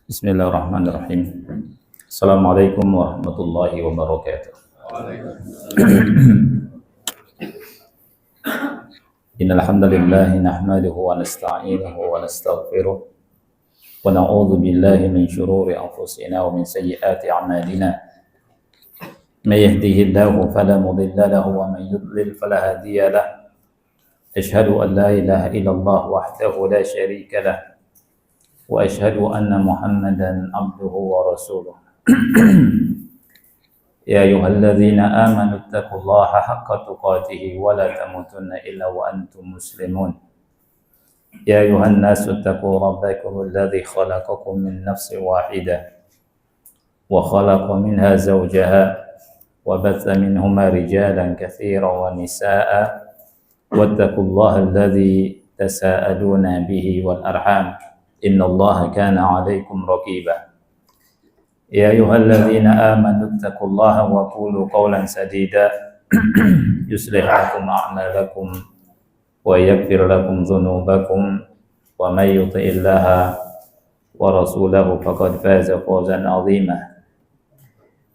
Bismillahirrahmanirrahim. Assalamualaikum warahmatullahi wabarakatuh. Innal hamdalillah nahmaduhu wa nasta'inuhu wa nastaghfiruh wa na'udzu billahi min shururi anfusina wa min sayyiati a'malina. May yahdihillahu fala mudilla lahu wa may yudlil fala hadiya lahu. Asyhadu an la ilaha illallah wahdahu la syarika lahu wa asyhadu anna Muhammadan abduhu wa rasuluh. Ya ayyuhalladzina amanu taqullaha haqqa tuqatih wa la tamutunna illa wa antum muslimun. Ya ayyuhan nasu taqu rabbakum alladzi khalaqakum min nafsin wahidah wa khalaqa minha zawjaha wa batha minhuma rijalan katsiran wa nisaa'a wattaqullaha alladzi tasaaluna bihi wal arham innallaha kana 'alaikum raqiba. Ya ayyuhalladzina amanu taqullaha wa qulu qawlan sadida yuslih lakum a'malakum wa yaghfir lakum dhunubakum wa may yuti'illaha wa rasulahu faqad faza fawzan 'azima.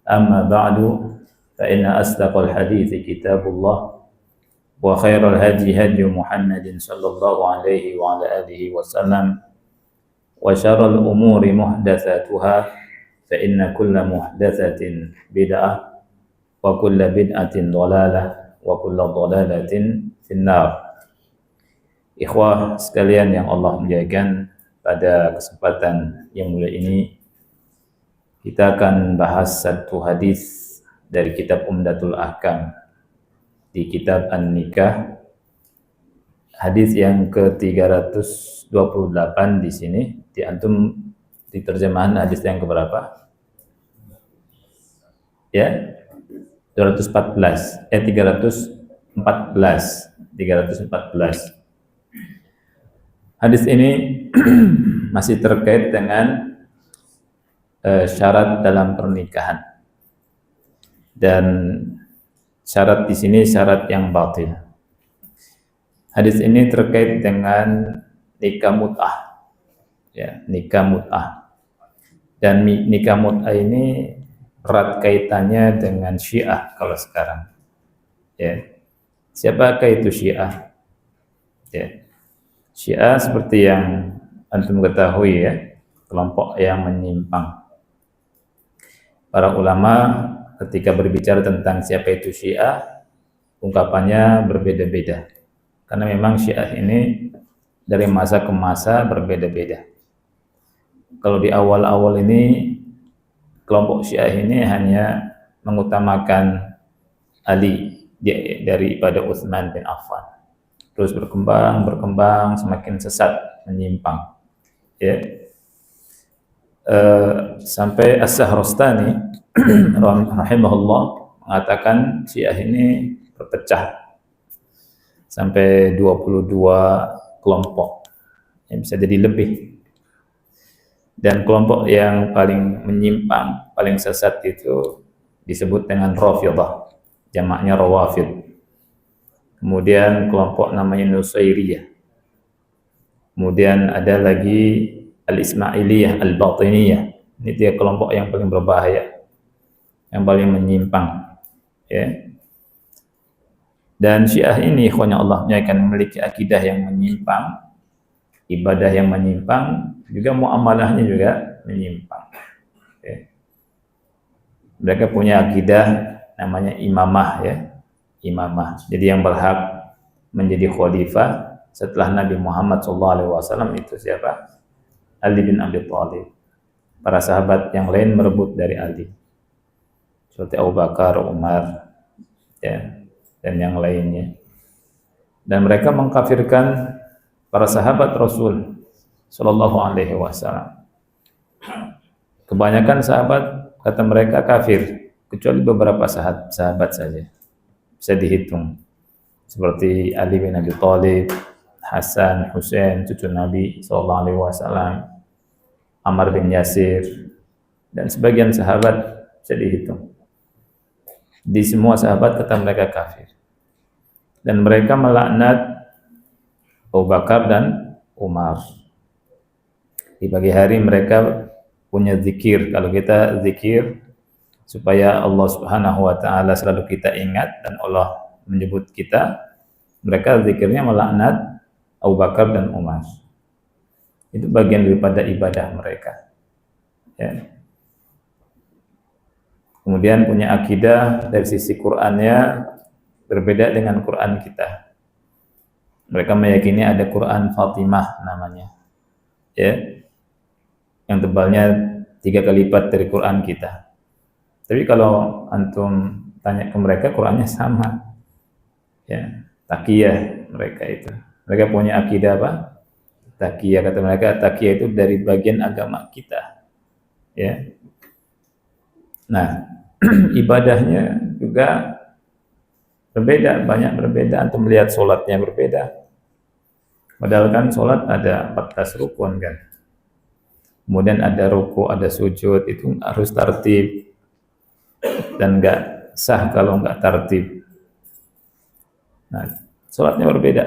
Amma ba'du fa inna asdaqal hadithi kitabullah wa khairal hadi hadi Muhammadin sallallahu alaihi wa ala alihi wasallam wa syarrul umuri muhdatsatuha fa inna kulla muhdatsatin bid'ah wa kulla bid'atin dhalalah wa kulla dhalalatin finnar. Ikhwah sekalian yang Allah muliakan, pada kesempatan yang mulia ini kita akan bahas satu hadis dari kitab Umdatul Ahkam, di kitab An-Nikah, hadis yang ke-328 di sini. Di antum di terjemahan hadis yang keberapa? Ya, 314. Hadis ini masih terkait dengan syarat dalam pernikahan. Dan syarat di sini syarat yang batil. Hadis ini terkait dengan nikah mut'ah. Ya, nikah mut'ah. Dan nikah mut'ah ini erat kaitannya dengan Syiah kalau sekarang. Ya. Siapakah itu Syiah? Ya. Syiah seperti yang antum ketahui ya, kelompok yang menyimpang. Para ulama ketika berbicara tentang siapa itu Syiah, ungkapannya berbeda-beda. Karena memang Syiah ini dari masa ke masa berbeda-beda. Kalau di awal-awal ini kelompok Syiah ini hanya mengutamakan Ali daripada Utsman bin Affan. Terus berkembang semakin sesat, menyimpang. Ya. Sampai As-Sahrastani rahimahullah mengatakan Syiah ini berpecah sampai 22 kelompok. Ya, bisa jadi lebih. Dan kelompok yang paling menyimpang, paling sesat itu disebut dengan Rafidhah, jamaknya Rawafid. Kemudian kelompok namanya Nusairiyah. Kemudian ada lagi Al-Ismailiyah, Al-Batiniyah. Ini dia kelompok yang paling berbahaya, yang paling menyimpang. Ya. Dan Syiah ini, ikhwanya Allah, akan memiliki akidah yang menyimpang, ibadah yang menyimpang, juga muamalahnya juga menyimpang. Okay. Mereka punya akidah namanya imamah ya, imamah. Jadi yang berhak menjadi khalifah setelah Nabi Muhammad SAW itu siapa? Ali bin Abi Thalib. Para sahabat yang lain merebut dari Ali, seperti Abu Bakar, Umar, ya, dan yang lainnya. Dan mereka mengkafirkan para sahabat Rasul Sallallahu Alaihi Wasallam. Kebanyakan sahabat kata mereka kafir, kecuali beberapa sahabat saja bisa dihitung, seperti Ali bin Abi Thalib, Hasan, Husain, cucu Nabi Sallallahu Alaihi Wasallam, Ammar bin Yasir, dan sebagian sahabat bisa dihitung. Di semua sahabat kata mereka kafir, dan mereka melaknat Abu Bakar dan Umar. Di pagi hari mereka punya zikir. Kalau kita zikir supaya Allah Subhanahu wa taala selalu kita ingat dan Allah menyebut kita, mereka zikirnya melaknat Abu Bakar dan Umar. Itu bagian daripada ibadah mereka. Ya. Kemudian punya akidah dari sisi Qur'annya berbeda dengan Qur'an kita. Mereka meyakini ada Qur'an Fatimah namanya, ya, yang tebalnya 3 kali lipat dari Qur'an kita. Tapi kalau antum tanya ke mereka, Qur'annya sama, ya, Taqiyah mereka itu. Mereka punya akidah apa? Taqiyah, kata mereka Taqiyah itu dari bagian agama kita, ya. Nah, ibadahnya juga berbeda, banyak berbeda. Antum melihat sholatnya berbeda. Padahal kan sholat ada 14 rukun kan. Kemudian ada ruku, ada sujud, itu harus tertib. Dan enggak sah kalau enggak tertib. Nah, sholatnya berbeda.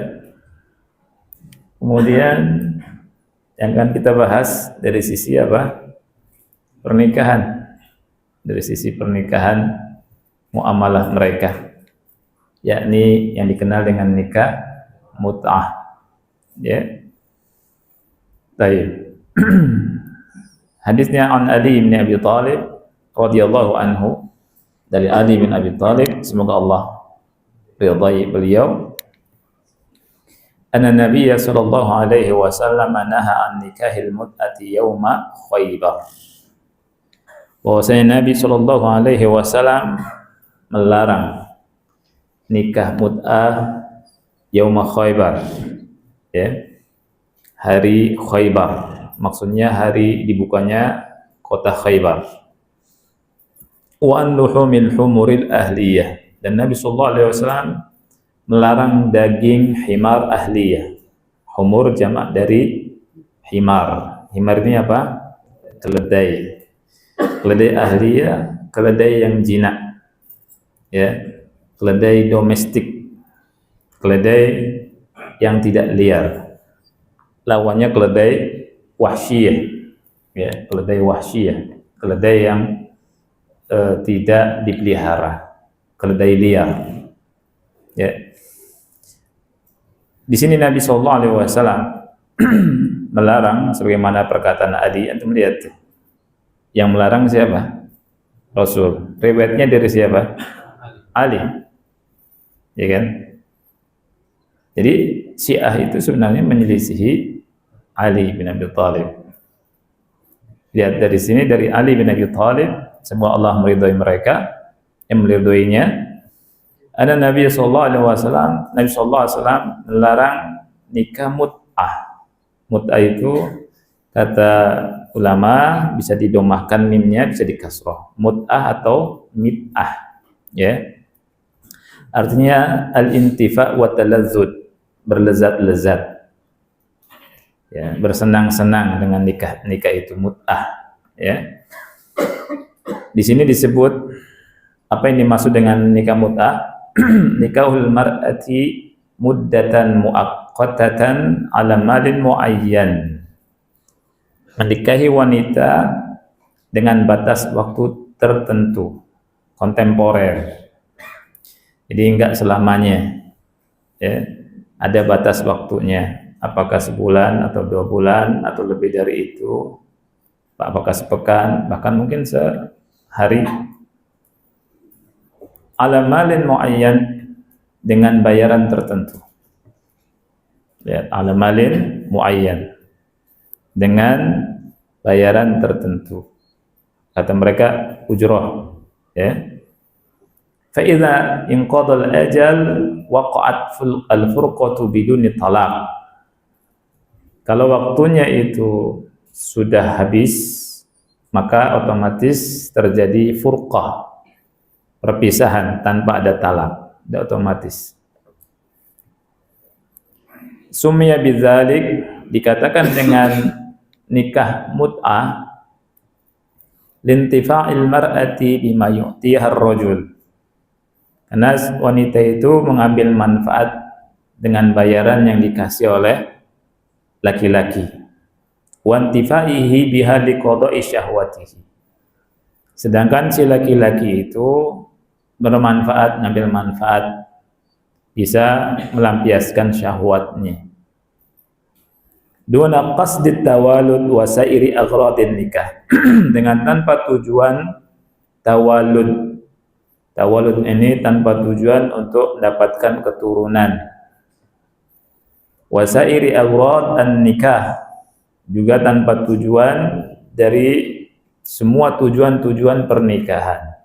Kemudian yang akan kita bahas dari sisi apa? Pernikahan. Dari sisi pernikahan, muamalah mereka, yakni yang dikenal dengan nikah mut'ah, ya. Baik. Hadisnya an Ali bin Abi Thalib radhiyallahu anhu, dari Ali bin Abi Thalib, semoga Allah ridai beliau, anna Nabiy sallallahu alaihi wasallam naha an nikahil mut'ati yauma Khaibar. Bahwasanya Nabi sallallahu alaihi wasallam melarang nikah mut'ah yauma Khaibar, ya, hari Khaibar, maksudnya hari dibukanya kota Khaibar. Wa an luhumil humuril ahliyah, dan Nabi sallallahu alaihi wasallam melarang daging himar ahliyah. Humur jamak dari himar. Himar ini apa? Keledai. Keledai ahliyah, keledai yang jinak, ya, keledai domestik, keledai yang tidak liar. Lawannya keledai wahsyiyah, ya, keledai wahsyiyah, keledai yang tidak dipelihara, keledai liar, ya. Di sini Nabi sallallahu alaihi wasallam melarang, sebagaimana perkataan Ali. Antum lihat tuh. Yang melarang siapa? Rasul. Riwayatnya dari siapa? Ali. Ya kan? Jadi Syiah itu sebenarnya menyelisihi Ali bin Abi Thalib. Lihat dari sini, dari Ali bin Abi Thalib, semoga Allah meridhai mereka, yang meridhoinya. Ada Nabi sallallahu alaihi wasallam melarang nikah mut'ah. Mut'ah itu kata ulama bisa didomahkan mimnya, bisa dikasroh, mut'ah atau mit'ah, ya. Artinya al-intifa wa talazzud, berlezat-lezat, ya, bersenang-senang dengan nikah itu mut'ah, ya. Di sini disebut apa yang dimaksud dengan nikah mut'ah? Nikahul mar'ati muddatan muaqqatatan ala malin muayyan. Menikahi wanita dengan batas waktu tertentu, kontemporer. Jadi enggak selamanya, ya. Ada batas waktunya, apakah sebulan atau 2 bulan atau lebih dari itu, apakah sepekan, bahkan mungkin sehari. Ala malin muayyan, dengan bayaran tertentu. Ya, ala malin muayyan, dengan bayaran tertentu. Kata mereka ujrah, ya. Fa idza inqadha al-ajal waqa'at al-furqatu biduni talaq. Kalau waktunya itu sudah habis, maka otomatis terjadi furqah, perpisahan tanpa ada talak, tidak otomatis. Summiya bidzalik, dikatakan dengan nikah mut'ah, lintifa'il mar'ati bima yu'tiha ar-rajul, karena wanita itu mengambil manfaat dengan bayaran yang dikasih oleh laki-laki. wa intifaihi biha liqada'i syahwatihi. Sedangkan si laki-laki itu bermanfaat, ngambil manfaat, bisa melampiaskan syahwatnya. Duna qasdit tawalud wa sairi aghradin nikah. Dengan tanpa tujuan tawalud. Tawalud ini tanpa tujuan untuk mendapatkan keturunan. Wa sairi aghrad an-nikah, juga tanpa tujuan dari semua tujuan-tujuan pernikahan.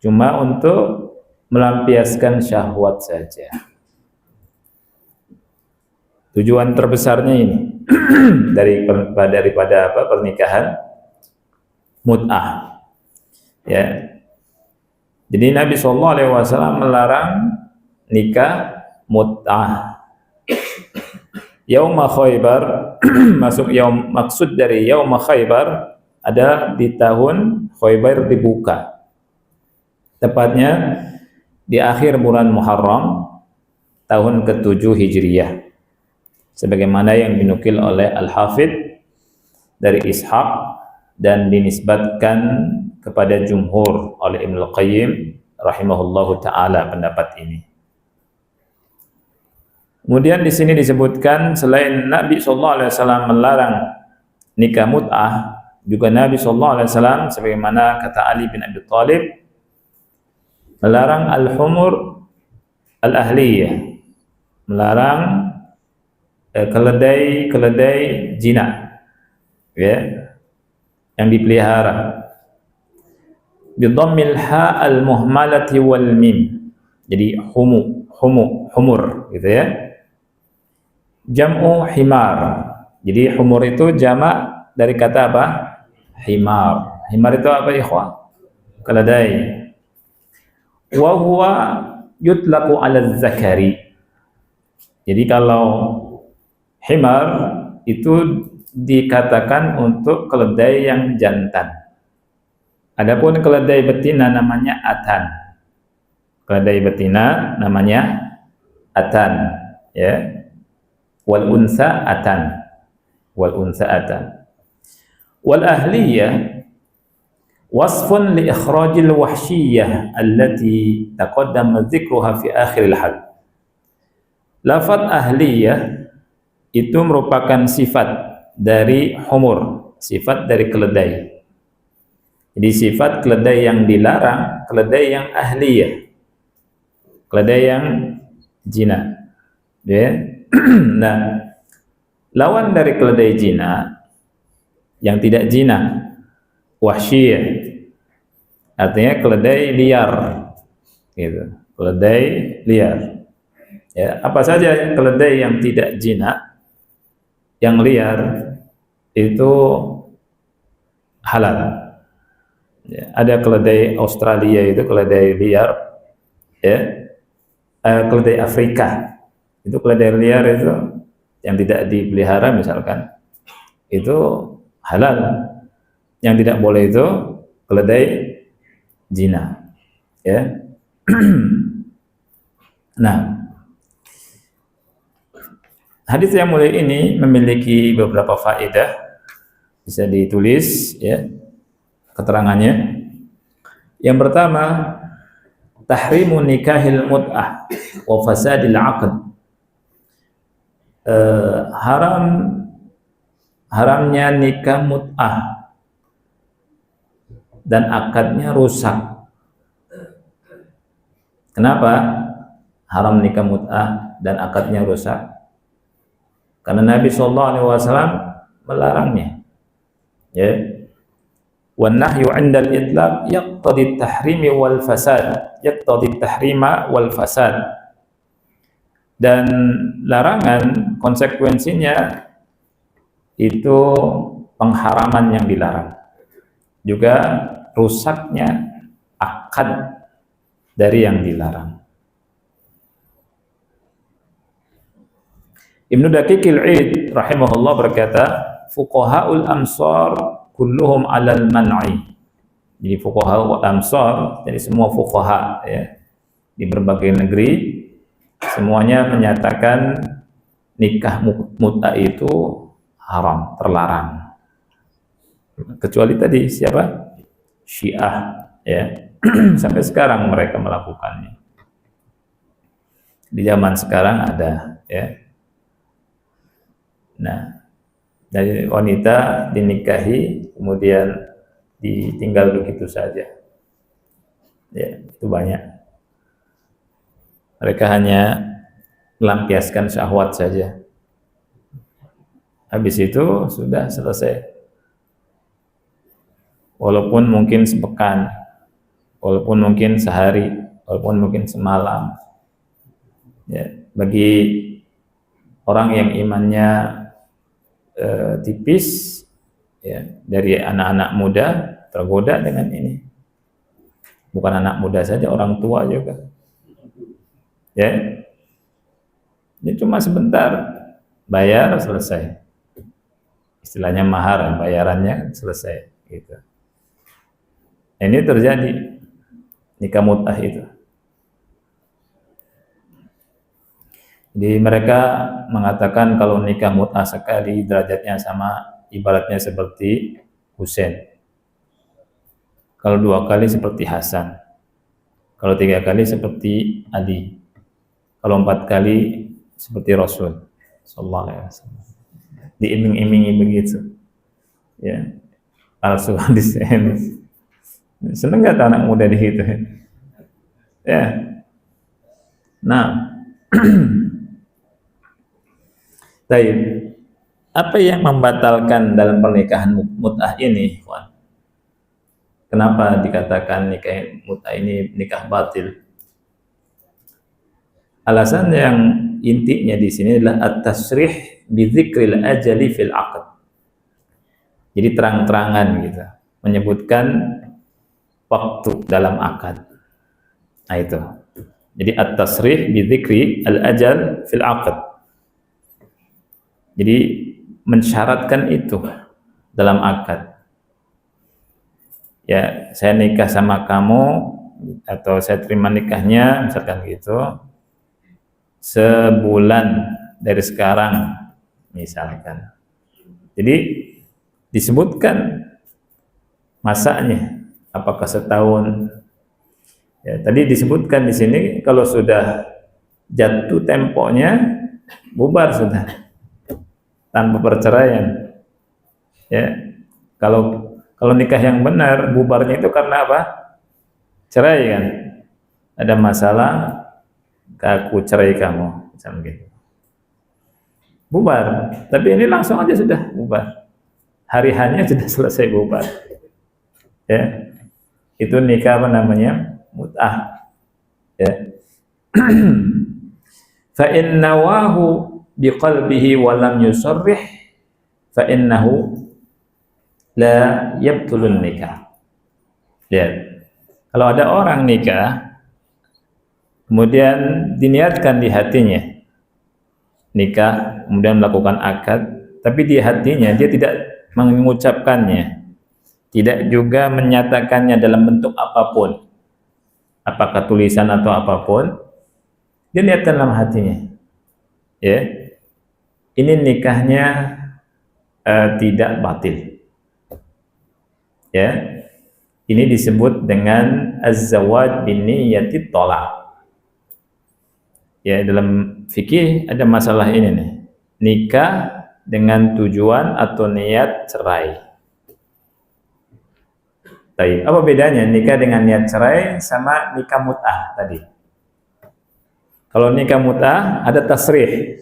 Cuma untuk melampiaskan syahwat saja. Tujuan terbesarnya ini daripada pernikahan, mut'ah. Ya. Jadi Nabi SAW melarang nikah mut'ah. Yauma Khaybar, maksud dari Yauma Khaybar adalah di tahun Khaybar dibuka. Tepatnya di akhir bulan Muharram tahun ke-7 Hijriyah. Sebagaimana yang dinukil oleh Al-Hafidh dari Ishaq dan dinisbatkan kepada jumhur oleh Ibnu Qayyim rahimahullahu taala pendapat ini. Kemudian di sini disebutkan selain Nabi SAW melarang nikah mut'ah, juga Nabi SAW sebagaimana kata Ali bin Abi Thalib melarang al-humur al-ahliyah, melarang keledai jina, ya, yang dipelihara. Bidhammil ha al-muhmalati wal mim. Jadi humur gitu ya. Jam'u himar. Jadi humur itu jamak dari kata apa? Himar. Himar itu apa ikhwah? Keledai. Wa huwa yutlaqu 'ala zakari. Jadi kalau himar itu dikatakan untuk keledai yang jantan. Adapun keledai betina namanya atan. Keledai betina namanya atan, ya. Wal unsa atan. Wal unsa atan. Wal ahliyah wasfun li ikhrajil wahsyiyyah allati taqaddama dzikruha fi akhiril had. Lafaz ahliyah itu merupakan sifat dari humur, sifat dari keledai. Jadi sifat keledai yang dilarang, keledai yang ahliyah, keledai yang jina, ya. Nah, lawan dari keledai jina yang tidak jina, wahsyiyah, artinya keledai liar, gitu. Keledai liar. Ya, apa saja keledai yang tidak jina, yang liar itu halal. Ya, ada keledai Australia itu keledai liar, ya. Keledai Afrika itu keledai liar itu yang tidak dipelihara misalkan itu halal. Yang tidak boleh itu keledai jina, ya. Nah, hadis yang mulia ini memiliki beberapa faedah, bisa ditulis, ya, keterangannya. Yang pertama, tahrimu nikahil mut'ah wa fasadil aqd. Haramnya nikah mut'ah dan akadnya rusak. Kenapa haram nikah mut'ah dan akadnya rusak? Karena Nabi SAW melarangnya. Ya. Wan nahyu 'inda al-itlaq yaqtadi at-tahrimi wal fasad, yaqtadi at-tahrima wal fasad. Dan larangan konsekuensinya itu pengharaman yang dilarang, juga rusaknya akad dari yang dilarang. Ibnu Daqiqil 'Id rahimahullah berkata, fuqahaul amsar kulluhum 'alal man'i. Jadi fuqahaul amsar, jadi semua fuqaha, ya, di berbagai negeri semuanya menyatakan nikah mut'ah itu haram, terlarang. Kecuali tadi siapa? Syiah, ya. Sampai sekarang mereka melakukannya. Di zaman sekarang ada, ya. Nah, dari wanita dinikahi kemudian ditinggal begitu saja, ya, itu banyak. Mereka hanya melampiaskan syahwat saja, habis itu sudah selesai. Walaupun mungkin sepekan, walaupun mungkin sehari, walaupun mungkin semalam, ya, bagi orang yang imannya tipis, ya, dari anak-anak muda tergoda dengan ini. Bukan anak muda saja, orang tua juga, ya. Ini cuma sebentar, bayar selesai, istilahnya mahar, bayarannya selesai, gitu. Ini terjadi nikah mut'ah itu. Jadi mereka mengatakan kalau nikah mut'ah sekali derajatnya sama, ibaratnya seperti Husain. Kalau 2 kali seperti Hasan. Kalau 3 kali seperti Ali. Kalau 4 kali seperti Rasul sallallahu alaihi wasallam. Diiming-imingi begitu. Ya. Palsu hadis. Seneng nggak anak muda di situ? Ya. Nah, baik. Apa yang membatalkan dalam pernikahan mut'ah ini, Juan? Kenapa dikatakan nikah mut'ah ini nikah batil? Alasan yang intinya di sini adalah at-tasrih bi dzikril ajali fil aqd. Jadi terang-terangan gitu, menyebutkan waktu dalam akad. Nah itu. Jadi at-tasrih bi dzikri al-ajal fil aqd. Jadi mensyaratkan itu dalam akad. Ya, saya nikah sama kamu atau saya terima nikahnya misalkan gitu, sebulan dari sekarang misalkan. Jadi disebutkan masanya, apakah setahun. Ya, tadi disebutkan di sini kalau sudah jatuh temponya bubar sudah tanpa perceraian. Ya, kalau nikah yang benar bubarnya itu karena apa? Cerai kan? Ada masalah, aku cerai kamu, misalnya gitu. Bubar. Tapi ini langsung aja sudah bubar. Hari-harinya sudah selesai bubar. Ya, itu nikah apa namanya? Mut'ah. Ya. Fa in nawahu biqalbihi wa lam yusarrih fa innahu la yabtulun nikah. Lihat. Kalau ada orang nikah kemudian diniatkan di hatinya nikah, kemudian melakukan akad, tapi di hatinya dia tidak mengucapkannya, tidak juga menyatakannya dalam bentuk apapun, apakah tulisan atau apapun, dia niatkan dalam hatinya, ya, ini nikahnya tidak batil, ya, ini disebut dengan az-zawaj bin niyyati thalaq. Ya, dalam fikih ada masalah ini nih, nikah dengan tujuan atau niat cerai. Baik, apa bedanya nikah dengan niat cerai sama nikah mut'ah tadi? Kalau nikah mut'ah ada tasrih,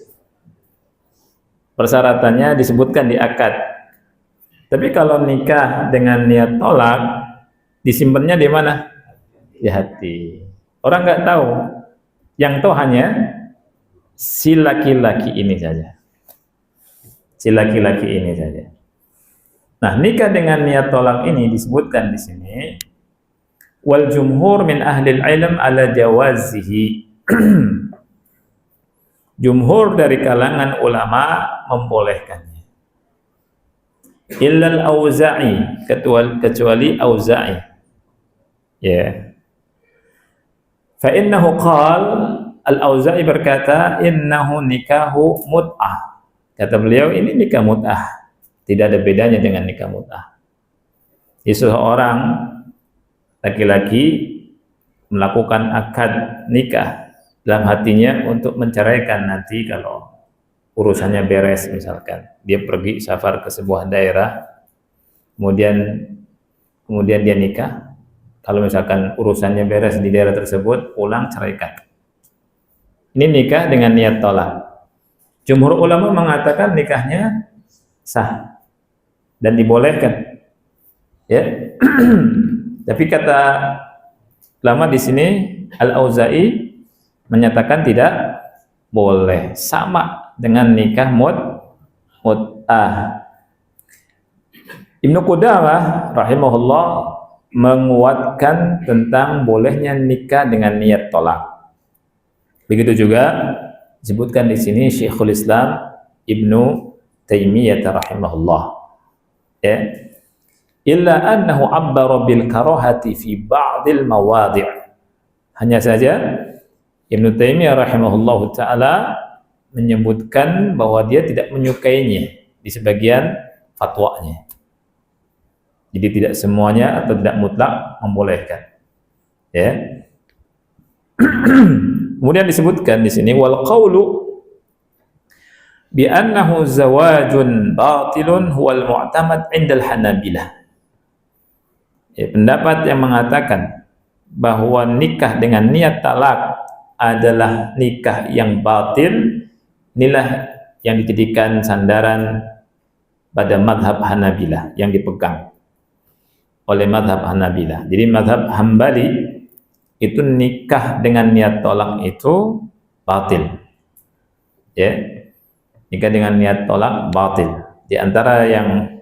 persyaratannya disebutkan di akad. Tapi kalau nikah dengan niat tolak, disimpannya di mana? Di hati. Orang nggak tahu. Yang tahu hanya si laki-laki ini saja. Si laki-laki ini saja. Nah, nikah dengan niat tolak ini disebutkan di sini, wal jumhur min ahli ilm ala jawazihi. Jumhur dari kalangan ulama membolehkannya. Illal Auza'i, kecuali Auza'i. Ya. Fa innahu qala, Al-Auza'i berkata, innahu nikahu mut'ah. Kata beliau, ini nikah mut'ah, tidak ada bedanya dengan nikah mut'ah. Jadi seseorang laki-laki melakukan akad nikah dalam hatinya untuk menceraikan nanti kalau urusannya beres, misalkan dia pergi safar ke sebuah daerah, kemudian dia nikah. Kalau misalkan urusannya beres di daerah tersebut, pulang ceraikan. Ini nikah dengan niat tolak. Jumhur ulama mengatakan nikahnya sah dan dibolehkan. Ya. Tapi kata ulama di sini Al-Auza'i menyatakan tidak boleh, sama dengan nikah mut'ah. Ibnu Qudamah rahimahullah menguatkan tentang bolehnya nikah dengan niat tolak. Begitu juga disebutkan di sini Syekhul Islam Ibnu Taimiyah rahimahullah. Ya. Illa annahu abbara bil karahati fi ba'dil mawadhi'. Hanya saja Ibnu Taimiyah rahimahullah taala menyebutkan bahwa dia tidak menyukainya di sebagian fatwanya. Jadi tidak semuanya atau tidak mutlak membolehkan. Ya. Kemudian disebutkan di sini wal qawlu bi annahu zawajun batilun huwal mu'tamad 'indal Hanabilah. Ya, pendapat yang mengatakan bahwa nikah dengan niat talak adalah nikah yang batil, inilah yang dijadikan sandaran pada mazhab Hanabilah, yang dipegang oleh mazhab Hanabilah. Jadi mazhab Hambali itu nikah dengan niat tolak itu batil. Ya. Nikah dengan niat tolak batil. Di antara yang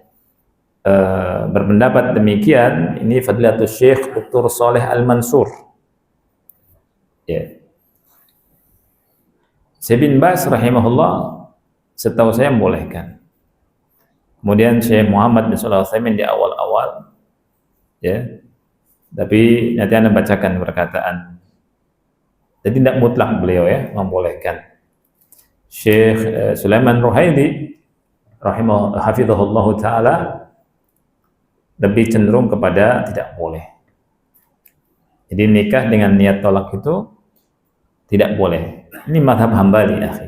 berpendapat demikian, ini Fadilatul Syekh Dr. Saleh Al-Mansur. Ya. Syekh bin Baz rahimahullah setahu saya membolehkan. Kemudian Syekh Muhammad bin Shalih Al-Utsaimin di awal-awal, ya. Tapi nanti Anda bacakan perkataan. Jadi tidak mutlak beliau ya membolehkan. Syekh Sulaiman Ruhaili hafizahullah taala lebih cenderung kepada tidak boleh. Jadi nikah dengan niat tolak itu tidak boleh. Ini mazhab Hambali, akhi.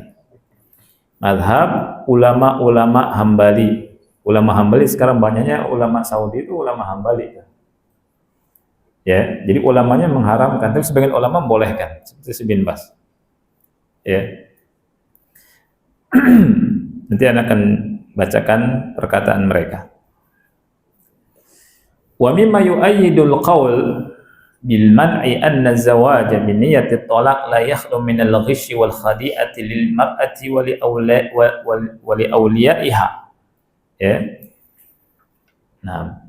Mazhab ulama-ulama Hambali. Ulama Hambali sekarang banyaknya ulama Saudi itu ulama Hambali. Ya, jadi ulamanya mengharamkan, tapi sebagian ulama membolehkan, seperti Syekh bin Baz. Ya. Nanti Anda akan bacakan perkataan mereka. Wa mimma yu'ayyidul qaul bil man'i anna az-zawaj bi niyyati at-talaq la yakhlu min al-ghish wal khadi'ati lil mar'ati wa li awliya'iha. Ya. Nah.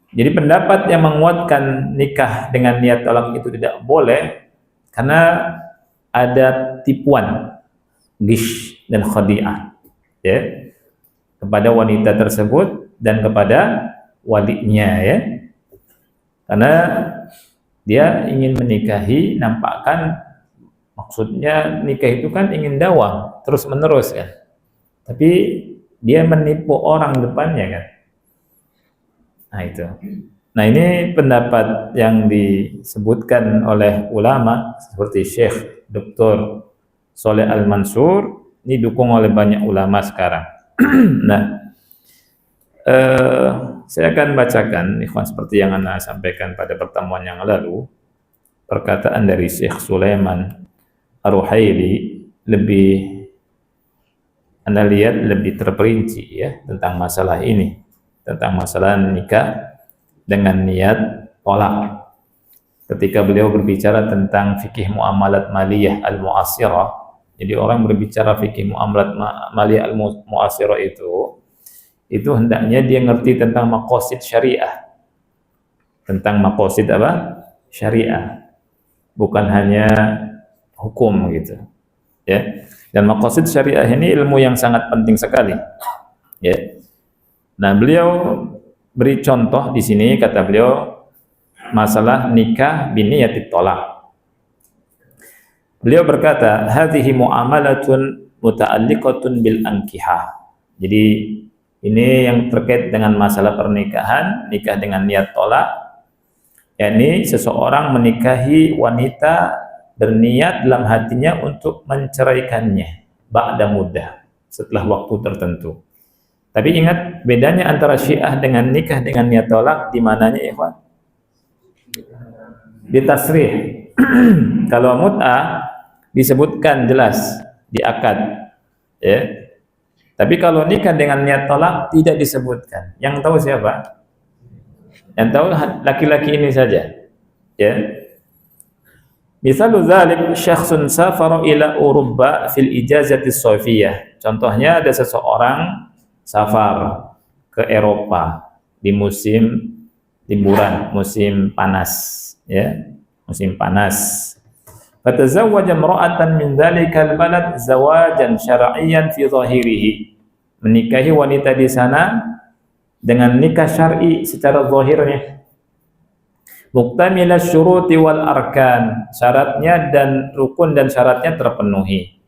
Jadi pendapat yang menguatkan nikah dengan niat tolak itu tidak boleh karena ada tipuan, ghish dan khadi'ah, ya, kepada wanita tersebut dan kepada walinya, ya, karena dia ingin menikahi, nampakkan maksudnya nikah itu kan ingin dawam terus menerus kan, tapi dia menipu orang depannya kan. Nah itu. Nah ini pendapat yang disebutkan oleh ulama seperti Syekh Dr. Saleh Al-Mansur, ini didukung oleh banyak ulama sekarang. Nah, saya akan bacakan ikhwan seperti yang Anda sampaikan pada pertemuan yang lalu, perkataan dari Syekh Sulaiman Ar-Ruhaili lebih Anda lihat lebih terperinci ya tentang masalah ini, tentang masalah nikah dengan niat tolak. Ketika beliau berbicara tentang fikih muamalat maliyah al-mu'asirah, jadi orang berbicara fikih muamalat maliyah al-mu'asirah itu hendaknya dia ngerti tentang maqasid syariah, tentang maqasid apa? Syariah, bukan hanya hukum gitu, ya. Dan maqasid syariah ini ilmu yang sangat penting sekali, ya. Nah, beliau beri contoh di sini, kata beliau, masalah nikah biniyatit tolak. Beliau berkata, hadhihi muamalatun muta'alliqatun bil ankihah. Jadi ini yang terkait dengan masalah pernikahan, nikah dengan niat tolak, yakni seseorang menikahi wanita berniat dalam hatinya untuk menceraikannya ba'da muddah, setelah waktu tertentu. Tapi ingat bedanya antara Syiah dengan nikah dengan niat tolak di mananya, ikhwan? Di tasrih. Kalau mut'ah disebutkan jelas di akad, ya. Tapi kalau nikah dengan niat tolak tidak disebutkan. Yang tahu siapa? Yang tahu laki-laki ini saja, ya. Misalul dzalik syakhsun safara ila Urubba fil ijazati shaifiyah. Contohnya ada seseorang safar ke Eropa di musim liburan, musim panas, ya, musim panas. Fatazawwaja imra'atan min dzalikal balad zawajan syar'iyyan fi dhahirihi. Menikahi wanita di sana dengan nikah syar'i secara zahirnya. Muktamila syuruti wal arkan, syaratnya dan rukun dan syaratnya terpenuhi.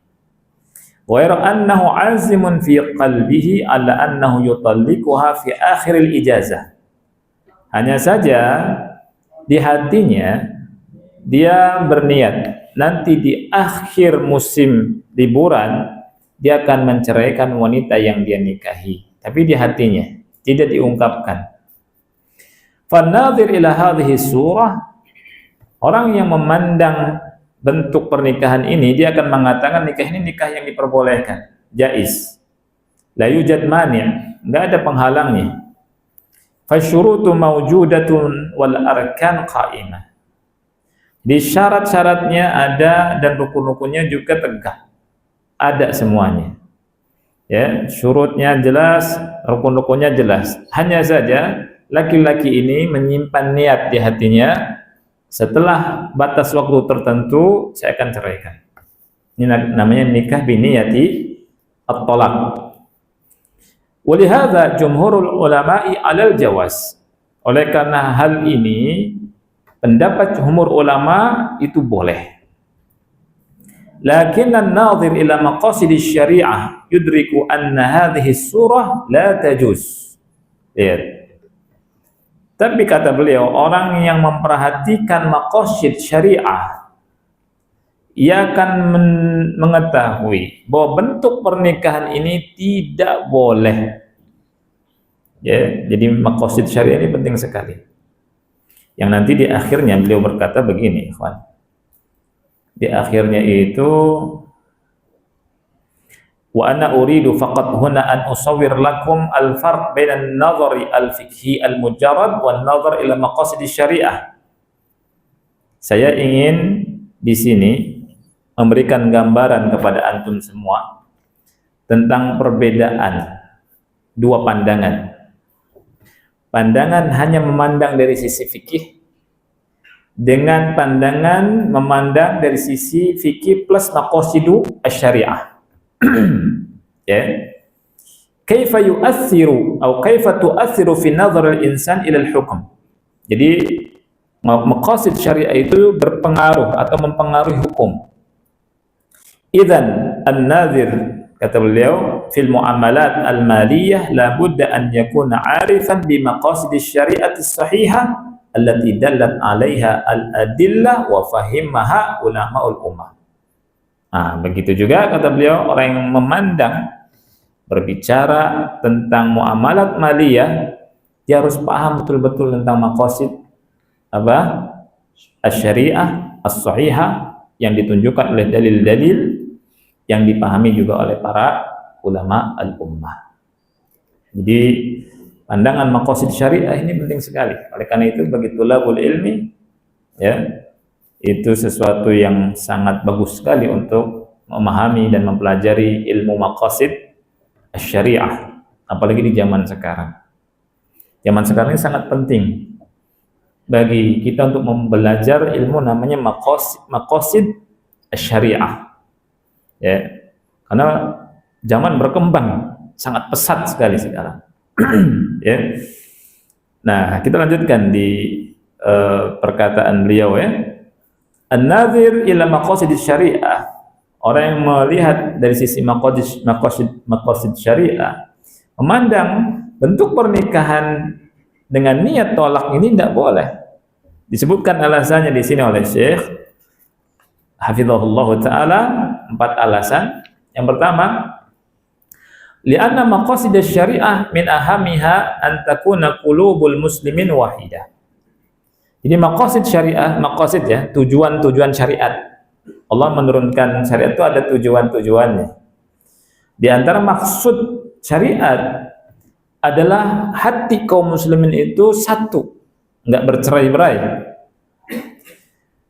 Wa yara annahu azimun fi qalbihi ala annahu yutalliquha fi akhiril ijazah. Hanya saja di hatinya dia berniat nanti di akhir musim liburan dia akan menceraikan wanita yang dia nikahi, tapi di hatinya tidak diungkapkan. Fanadhir ila hadhihi surah, orang yang memandang bentuk pernikahan ini dia akan mengatakan nikah ini nikah yang diperbolehkan, jaiz. La yujad mani', enggak ada penghalangnya. Fasyurutu mawjudatun wal arkan qa'imah. Di syarat-syaratnya ada dan rukun-rukunnya juga tegak. Ada semuanya. Ya, syurutnya jelas, rukun-rukunnya jelas. Hanya saja laki-laki ini menyimpan niat di hatinya, setelah batas waktu tertentu saya akan ceraikan. Ini namanya nikah biniyati at-talaq. Walihadza jumhurul ulama'i 'alal jawaz. Oleh karena hal ini pendapat jumhur ulama itu boleh. Lakin an-nadhir ila maqasid syariah yudriku anna hadhihi surah la tajuz. Lihat. Tapi kata beliau, orang yang memperhatikan maqasid syariah ia akan mengetahui bahwa bentuk pernikahan ini tidak boleh. Ya, jadi maqasid syariah ini penting sekali. Yang nanti di akhirnya beliau berkata begini, ikhwan. Di akhirnya itu wa ana uridu faqat huna an usawwir lakum al-farq bainan nazari al-fiqhi al-mujarrad wan nazar ila maqasid syariah. Saya ingin di sini memberikan gambaran kepada antum semua tentang perbedaan dua pandangan. Pandangan hanya memandang dari sisi fikih dengan pandangan memandang dari sisi fikih plus maqasidu asy-syariah. Ya. Kaifa yu'athiru atau kaifa tu'athiru fi nazar al-insan ila al-hukm. Jadi maqasid syariah itu berpengaruh atau mempengaruhi hukum. Idzan an-nadhir, kata beliau, fil muamalat al-maliyah la budda an yakuna 'arifan bi maqasid asy-syari'ah as-sahihah allati dallat 'alaiha al-adillah wa fahimaha ulamaul ummah. Nah, begitu juga kata beliau, orang yang memandang berbicara tentang muamalat maliyah dia harus paham betul-betul tentang maqasid apa? Asy-syari'ah as-sahihah yang ditunjukkan oleh dalil-dalil yang dipahami juga oleh para ulama al-ummah. Jadi pandangan maqasid syariah ini penting sekali. Oleh karena itu bagi tulabul ilmi, ya, itu sesuatu yang sangat bagus sekali untuk memahami dan mempelajari ilmu maqasid syariah, apalagi di zaman sekarang. Zaman sekarang ini sangat penting bagi kita untuk belajar ilmu namanya maqasid syariah. Ya, karena zaman berkembang sangat pesat sekali sekarang. Ya. Nah, kita lanjutkan di perkataan beliau, ya. An-nadhir ila maqasidis syariah, orang yang melihat dari sisi maqasid syariah, memandang bentuk pernikahan dengan niat tolak ini tidak boleh. Disebutkan alasannya di sini oleh Syekh hafizahullah taala, 4 alasan. Yang pertama, li'anna maqasidasy syariah min ahamiha an takuna qulubul muslimin wahidah. Jadi maqasid syariah, maqasid ya, tujuan-tujuan syariat. Allah menurunkan syariat itu ada tujuan-tujuannya. Di antara maksud syariat adalah hati kaum muslimin itu satu, enggak bercerai-berai.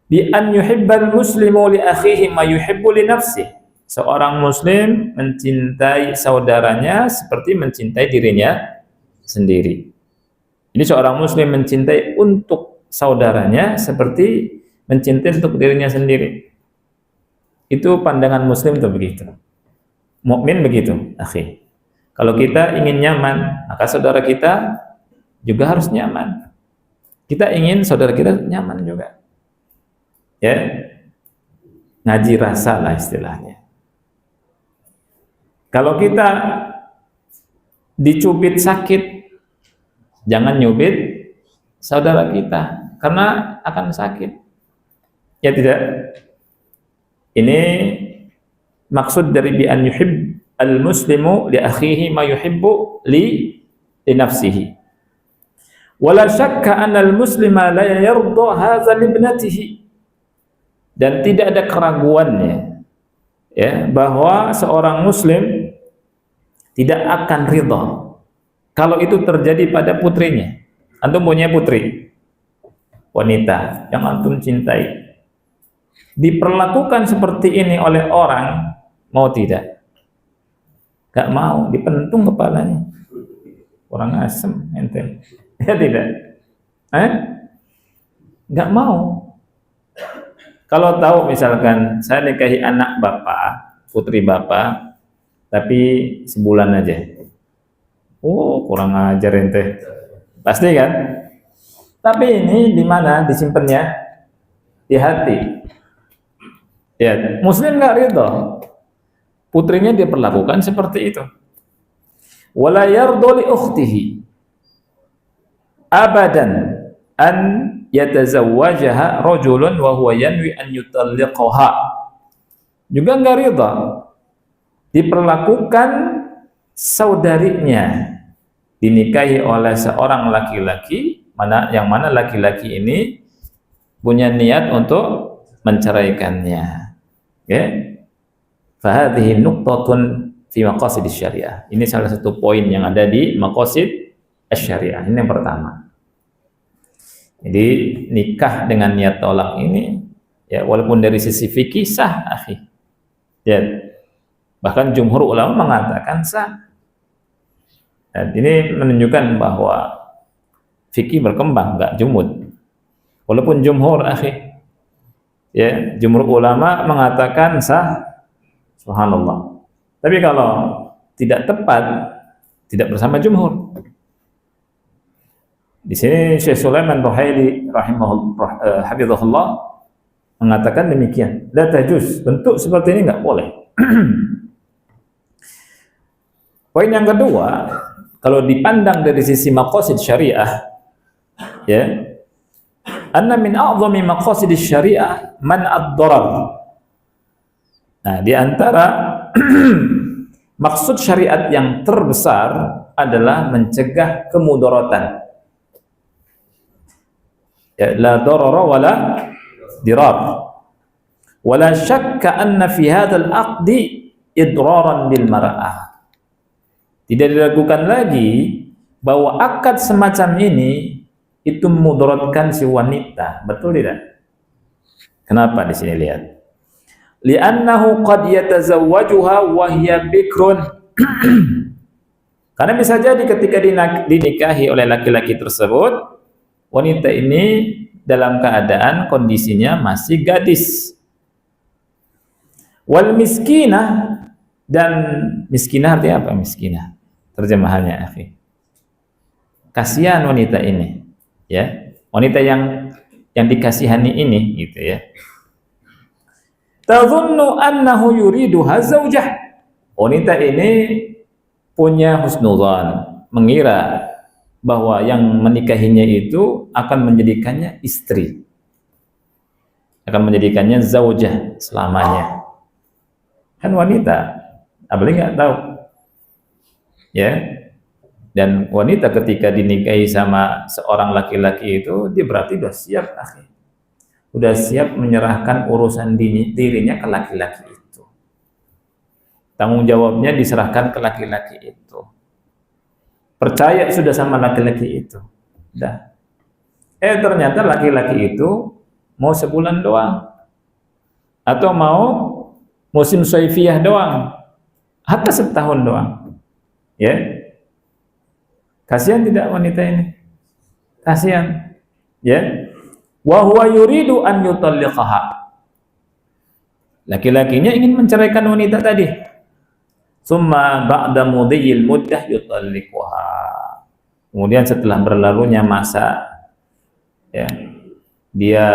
Bi an yuhibbal muslimu li akhihi ma yuhibbu li nafsihi. Seorang muslim mencintai saudaranya seperti mencintai dirinya sendiri. Ini seorang muslim mencintai untuk saudaranya seperti mencintai untuk dirinya sendiri. Itu pandangan muslim itu begitu. Mukmin begitu, akhi. Kalau kita ingin nyaman, maka saudara kita juga harus nyaman. Kita ingin saudara kita nyaman juga. Ya. Ngaji rasa lah istilahnya. Kalau kita dicubit sakit, jangan nyubit saudara kita karena akan sakit. Ya tidak. Ini maksud dari bi an yuhib al-muslimu li akhihi ma yuhibbu li nafsihi. Wala syakka anna al-muslima la yarda hadza li ibnatihi. Dan tidak ada keraguannya ya bahwa seorang muslim tidak akan ridha kalau itu terjadi pada putrinya. Antum punya putri wanita yang antum cintai, diperlakukan seperti ini oleh orang, mau tidak? Gak mau, dipentung kepalanya. Orang asem ente. Ya tidak? Gak mau. Kalau tahu misalkan saya nikahi anak bapak, putri bapak, tapi sebulan aja. Oh, kurang ajar ente. Pasti kan? Tapi ini di mana disimpannya? Di hati. Ya, muslim enggak ridho. Putrinya dia perlakukan seperti itu. Wala yardu li ukhtihi abadan an yatazawwajaha rajulun wa huwa yanwi an yutalliqaha. Juga enggak ridho diperlakukan saudarinya dinikahi oleh seorang laki-laki, yang mana laki-laki ini punya niat untuk menceraikannya. Ya. Fahadhihi nuqtatun fi maqasid syariah. Ini salah satu poin yang ada di maqasid syariah. Ini yang pertama. Jadi nikah dengan niat tolak ini ya walaupun dari sisi fikih sah, akhi. Ya. Bahkan jumhur ulama mengatakan sah. Dan ini menunjukkan bahwa fikih berkembang, enggak jumud. Walaupun jumhur, akhi, ya, jumhur ulama mengatakan sah, subhanallah. Tapi kalau tidak tepat, tidak bersama jumhur. Di sini Syekh Sulaiman Ruhaili rahimahullah hafizahullah mengatakan demikian. La tajuz, bentuk seperti ini enggak boleh. Poin yang kedua, kalau dipandang dari sisi maqasid syariah, ya, anna min a'zami maqasid syariah man'ad darar. Nah, di antara maksud syariat yang terbesar adalah mencegah kemudaratan. Ya, la darara wala dirar. Wala syakka anna fi hadzal aqdi idraran bil mar'ah. Tidak diragukan lagi bahwa akad semacam ini itu memudaratkan si wanita, betul tidak? Kenapa di sini lihat? Li'annahu qad yatazawwajuha wa hiya bikrun. Karena bisa jadi ketika dinikahi oleh laki-laki tersebut, wanita ini dalam keadaan kondisinya masih gadis. Wal miskinah, dan miskinah artinya apa miskinah? Terjemahannya, akhi. Kasihan wanita ini, ya. Wanita yang dikasihani ini gitu ya. tadhunnu annahu yuriduha zaujah. Wanita ini punya husnuzan, mengira bahwa yang menikahinya itu akan menjadikannya istri, akan menjadikannya zaujah selamanya. Kan wanita, apalagi nggak tahu, ya. Dan wanita ketika dinikahi sama seorang laki-laki itu, dia berarti udah siap, udah siap menyerahkan urusan dirinya ke laki-laki itu. Tanggung jawabnya diserahkan ke laki-laki itu. Percaya sudah sama laki-laki itu. Dah. Ternyata laki-laki itu mau sebulan doang. Atau mau musim saifiyah doang. Hatta setahun doang. Ya. Kasihan tidak wanita ini? Kasihan. Ya. Wa huwa yuridu an yutalliqaha. Laki-lakinya ingin menceraikan wanita tadi. Summa ba'da mudhiyil muddah yutalliquha. Kemudian setelah berlalunya masa, ya, dia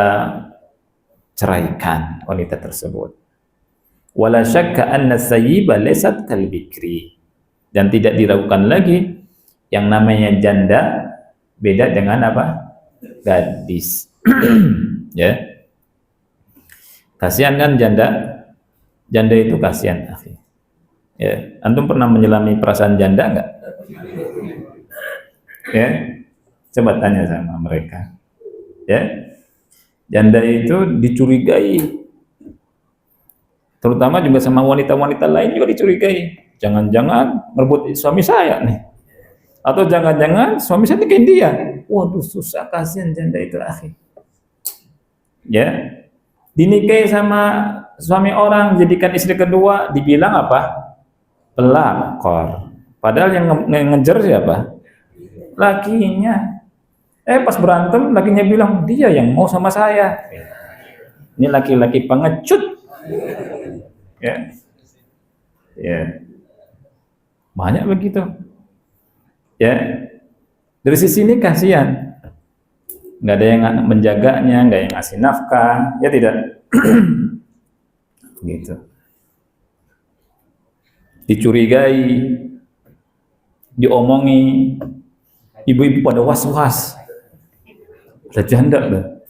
ceraikan wanita tersebut. Wala syakka anna sayyiba laysat kal bikri. Dan tidak diragukan lagi yang namanya janda beda dengan apa? Gadis. Ya. Kasihan kan janda? Janda itu kasihan, akhi. Ya, antum pernah menyelami perasaan janda enggak? Ya, coba tanya sama mereka. Ya, janda itu dicurigai, terutama juga sama wanita-wanita lain juga dicurigai. Jangan-jangan merebut suami saya nih, atau jangan-jangan suami saya nikahin dia. Waduh, susah, kasihan janda itu, akhi. Ya, dinikahi sama suami orang, jadikan istri kedua, dibilang apa? Pelakor. Padahal yang ngejar siapa? Lakinya. Pas berantem, lakinya bilang, dia yang mau sama saya. Ini laki-laki pengecut. Ya. Ya. Banyak begitu. Ya. Dari sisi ini kasihan. Nggak ada yang menjaganya, nggak yang ngasih nafkah, ya tidak. Gitu. Dicurigai, diomongi, ibu-ibu pada was-was. Udah janda loh.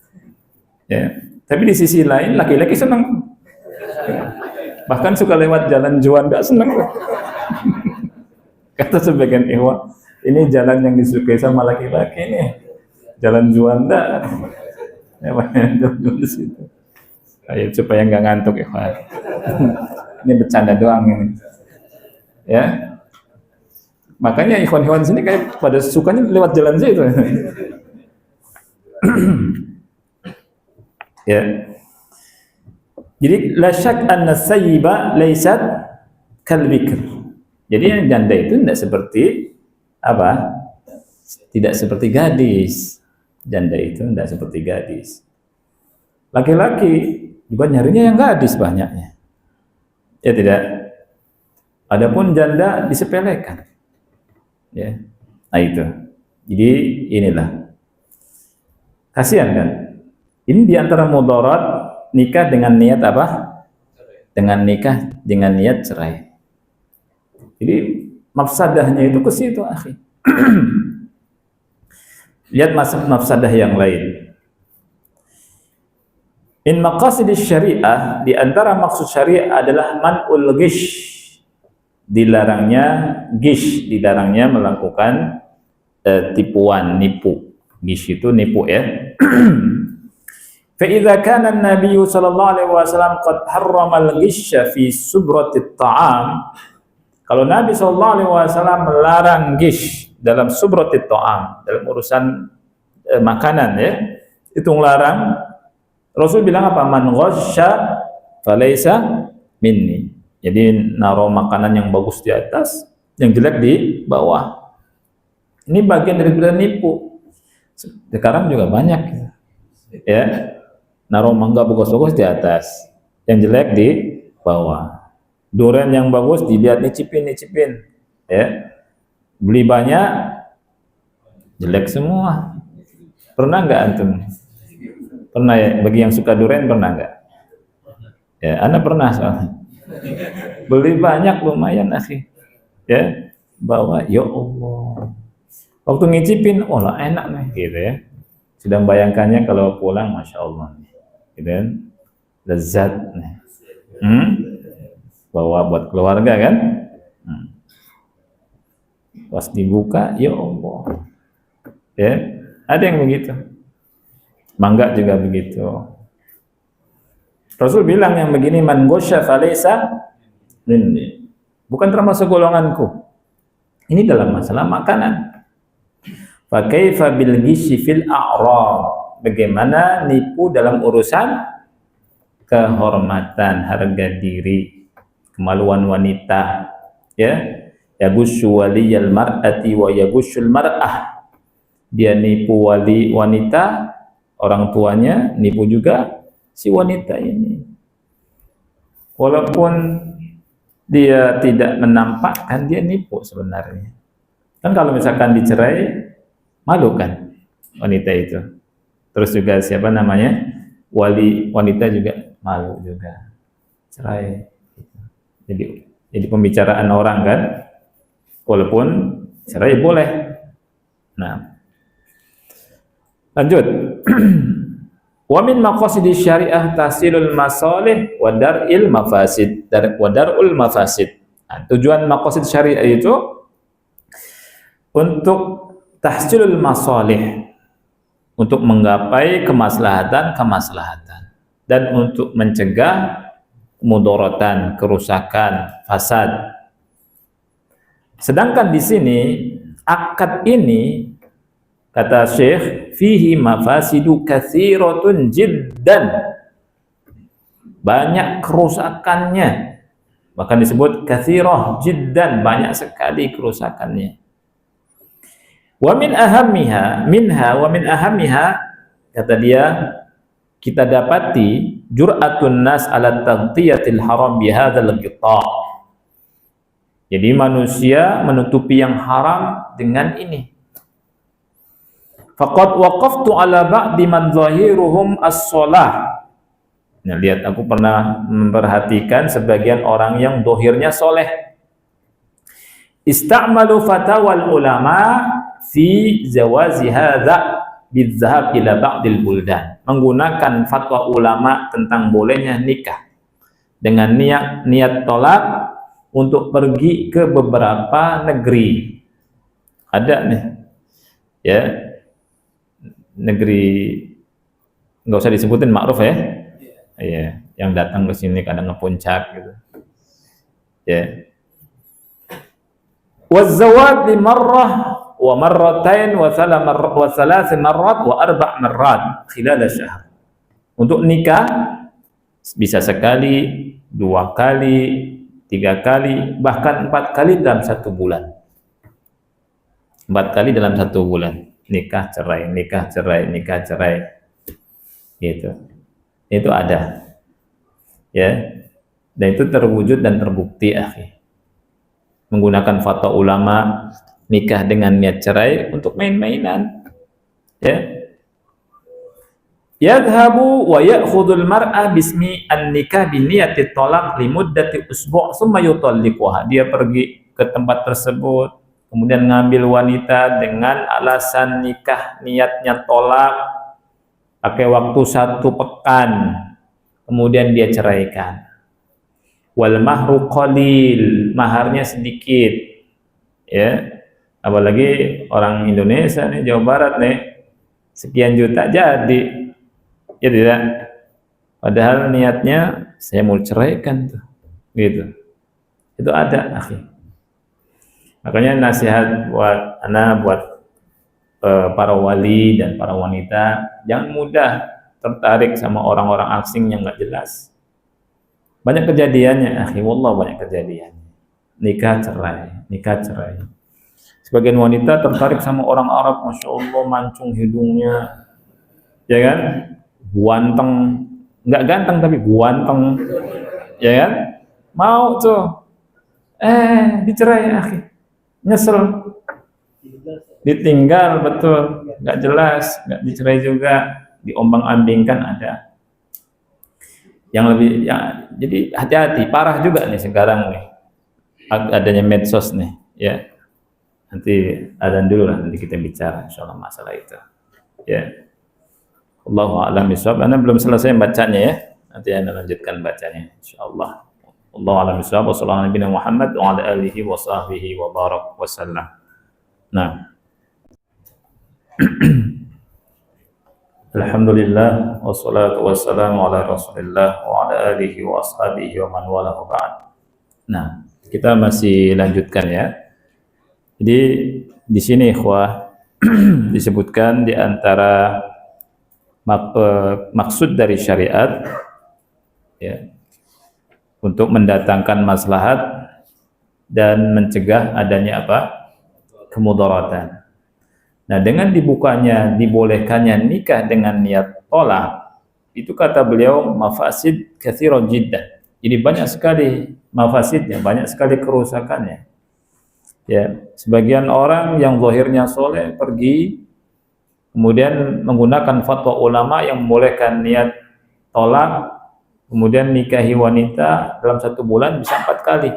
Ya. Tapi di sisi lain laki-laki senang. Bahkan suka lewat jalan Juanda senang. Kata sebagian ikhwan, ini jalan yang disukai sama laki-laki ini. Jalan Juanda. Ya, jalan di situ. Ayo supaya nggak ngantuk ikhwan. Ini bercanda doang ini. Ya, makanya ikhwan-ikhwan sini kayak pada sukanya lewat jalan situ. Ya, jadi la syak anna sayyiba laysat kal bikr. Jadi yang janda itu tidak seperti apa? Tidak seperti gadis. Janda itu tidak seperti gadis. Laki-laki juga nyarinya yang gadis banyaknya. Ya tidak. Adapun janda disepelekan, ya. Nah itu. Jadi inilah. Kasihan kan? Ini diantara mudarat nikah dengan niat apa? Dengan nikah dengan niat cerai. Jadi mafsadahnya itu ke situ, akhi. Lihat mafsadah yang lain. In maqasidis syariah, di antara maksud syariah adalah man'ul ghish. Dilarangnya melakukan tipuan, nipu. Gish itu nipu, ya. Fa idza kana an-nabiy sallallahu alaihi wasallam qad harrama al-ghisha fi subratit ta'am, kalau Nabi sallallahu alaihi wasallam melarang gish dalam subratit ta'am, dalam urusan makanan, ya, itu melarang. Rasul bilang apa? Man ghasya falaysa minni. Jadi naruh makanan yang bagus di atas, yang jelek di bawah. Ini bagian dari nipu. Sekarang juga banyak, ya. Naruh mangga bagus-bagus di atas, yang jelek di bawah. Durian yang bagus dilihat nicipin, ya. Beli banyak, jelek semua. Pernah nggak antum? Pernah ya? Bagi yang suka durian pernah nggak? Ya, Anda pernah soalnya. Beli banyak lumayan akhi. Ya, bawa ya Allah. Waktu ngicipin, oh lah enak nih gitu ya. Sudah membayangkannya kalau pulang, masya Allah, gitu kan, lezat nih. Bawa buat keluarga kan. Pas dibuka, ya Allah, ya ada yang begitu. Mangga juga begitu. Rasul bilang yang begini, man ghasya falaysa minni, bukan termasuk golonganku. Ini dalam masalah makanan. Fa kaifa bil ghisyi fil a'rad, bagaimana nipu dalam urusan kehormatan, harga diri, kemaluan wanita, ya. Yagussu waliyal mar'ati wa yagussul mar'ah, dia nipu wali wanita, orang tuanya, nipu juga si wanita ini. Walaupun dia tidak menampakkan, dia nipu sebenarnya. Kan kalau misalkan dicerai, malu kan wanita itu. Terus juga siapa namanya, wali wanita juga malu juga, cerai. Jadi pembicaraan orang kan, walaupun cerai boleh. Nah, lanjut. Wa min maqasidi syariah tahsilul masalih wa dar'il mafasid, wa dar'ul mafasid. Nah, tujuan maqasid syariah itu untuk tahsilul masalih, untuk menggapai kemaslahatan dan untuk mencegah mudaratan, kerusakan, fasad. Sedangkan di sini akad ini, kata Syekh, fihi mafasidu katsiratun jiddan, banyak kerusakannya, bahkan disebut katsirah jiddan, banyak sekali kerusakannya. Wa min ahammiha kata dia, kita dapati jur'atun nas ala taghtiyatil haram bihadzal qita'. Jadi manusia menutupi yang haram dengan ini. Faqad waqaftu ala ba'di man zahiruhum as-shalah. Nah, lihat, aku pernah memperhatikan sebagian orang yang dohirnya soleh. Ista'malu fatawal ulama fi jawazi hadza bidzahab ila ba'dil buldan. Menggunakan fatwa ulama tentang bolehnya nikah dengan niat tolak untuk pergi ke beberapa negeri. Ada nih, ya, negeri nggak usah disebutin, makruf ya, ya, yang datang ke sini kadang ngepuncak gitu, ya. Wazawad li marrah wa marratain wa thalath marrat wa arba' marrat khilal syahr. Untuk nikah bisa sekali, 2 kali, 3 kali, bahkan 4 kali dalam 1 bulan. 4 kali dalam 1 bulan. Nikah cerai, nikah cerai, nikah cerai. Gitu. Itu ada. Ya. Dan itu terwujud dan terbukti, akhi. Menggunakan fatwa ulama, nikah dengan niat cerai untuk main-mainan. Ya. Yadhabu wa ya'khudul mar'a bismi an-nikah bi niyati talaq li muddati usbu' thumma yutalliquha. Dia pergi ke tempat tersebut, kemudian ngambil wanita dengan alasan nikah, niatnya tolak, pakai waktu 1 pekan, kemudian dia ceraikan. Wal mahru qalil, maharnya sedikit. Ya. Apalagi orang Indonesia nih, Jawa Barat nih, sekian juta jadi. Ya tidak. Padahal niatnya saya mau ceraikan tuh. Gitu. Itu ada, akhi. Makanya nasihat buat anak, buat para wali dan para wanita, jangan mudah tertarik sama orang-orang asing yang nggak jelas. Banyak kejadiannya, akhi, wallah, banyak kejadiannya. Nikah cerai. Sebagian wanita tertarik sama orang Arab, masya Allah, mancung hidungnya, ya kan? Guanteng, nggak ganteng tapi guanteng, ya kan? Mau tuh, dicerai, akhi, nyesel, ditinggal, betul, nggak jelas, nggak dicerai juga, diombang-ambingkan ada. Yang lebih ya, jadi hati-hati, parah juga nih sekarang nih adanya medsos nih, ya. Nanti adzan dulu lah, nanti kita bicara insyaallah masalah itu. Ya. Allahu a'lam bishawab. Anda belum selesai bacanya ya. Nanti Anda lanjutkan bacanya insyaallah. Allahu a'lam bishawab. Wassallallahu Nabi Muhammad wa ala alihi wa sahbihi wa barak wasallam. Nah. Alhamdulillah wassalatu wassalamu ala Rasulillah wa ala alihi wa ashabihi wa man wala ba'd. Nah, kita masih lanjutkan ya. Jadi di sini ikhwah disebutkan di antara maksud dari syariat ya, untuk mendatangkan maslahat dan mencegah adanya apa? Kemudaratan. Nah, dengan dibolehkannya nikah dengan niat tolak, itu kata beliau mafasid katsirah jiddan. Jadi banyak sekali mafasidnya, banyak sekali kerusakannya. Ya, sebagian orang yang zahirnya soleh pergi kemudian menggunakan fatwa ulama yang membolehkan niat tolak, kemudian nikahi wanita dalam 1 bulan bisa 4 kali.